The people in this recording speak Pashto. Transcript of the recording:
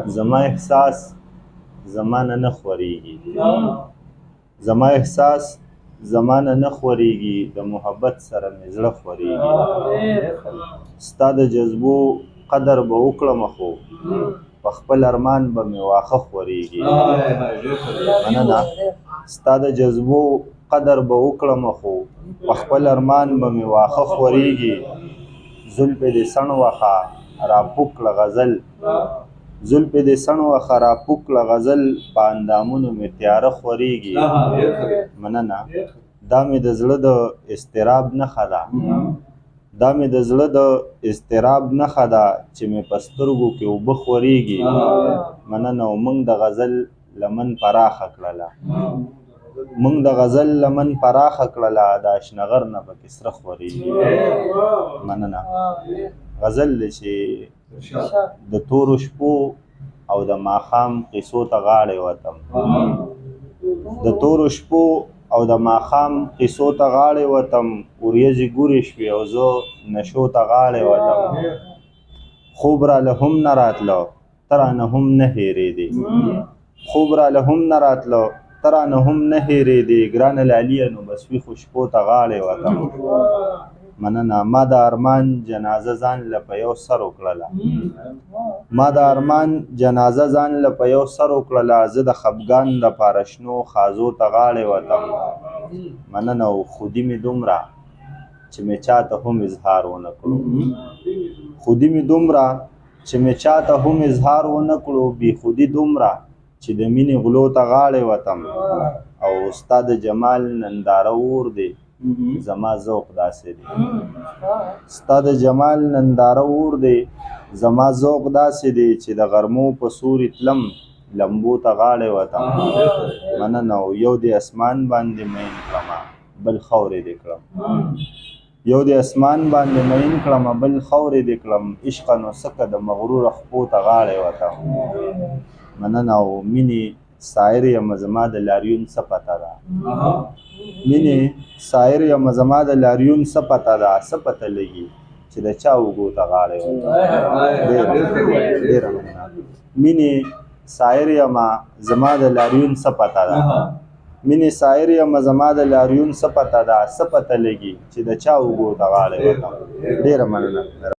زما احساس زمانه نه خوريږي زما احساس زمانه نه خوريږي د محبت سره مې زړه خوريږي ستا د جذبو قدر به وکړم خو په خپل ارمان به مې واښه خوريږي مننه ستا د جذبو قدر به وکړم خو په خپل ارمان به مې واښه خوريږي زلفې دې سڼ وخه راپوک کړه غزل زلفې دې سڼ وخه راپوک کړه غزل په اندامونو مې تیاره خوريږي مننه دا مې د زړه د اضطراب نښه ده دا مې د زړه د اضطراب نښه ده چې مې په سترګو کې اوبه خوريږي مننه او موږ د غزل لمن پراخه کړله موږ د غزل لمن پراخه کړله د اشنغر نه پکې سره خوريږي مننه غزل دی چې د تورو شپو او د ماښام قصو ته غاړې وتم د تورو شپو او د ماښام قصو ته غاړې وتم وریځې ګورې شوې او زه نشو ته غاړې وتم خوب راله هم نه راتله ته رانه هم نه هېرېدې خوب راله هم نه راتله ته رانه هم نه هېرېدې ګرانه لالیه نو بس ویښو شپو ته غاړې وتم مننه ما د ارمان جنازه ځان له په یو سر وکړله ما د ارمان جنازه ځان له په یو سر وکړله زه د خفګان دپاره شنو خازو ته غاړې وتم مننه او خودي مې دومره چې مې چاته هم اظهار ونه کړو خودي مې دومره چې مې چاته هم اظهار ونه کړو بې خودي دومره چې د مینې غلو ته غاړې وتم او ستا د جمال ننداره اور دی زما ذوق داسې دی ستا د جمال ننداره اور دی زما ذوق داسې دی چې د غرمو په سوري تلم لمبو ته غاړې وتم مننه او یو د اسمان باندې مین کړمه بل خاورې دې کړم یو د اسمان باندې مین کړمه بل خاورې دې کړم عشقه نو څکه د مغروره خپو ته غاړې وتم مننه او مینې سایر یم زما د لاریون څه پته ده مینې سایر یم زما د لاریون څه پته ده څه پته لګي چې د چا اوږو ته غاړې وتم ډېره مننه مینې سایر یم زما د لاریون څه پته ده مینې سایر یم زما د لاریون څه پته ده څه پته لګي چې د چا اوږو ته غاړې وتم ډېره مننه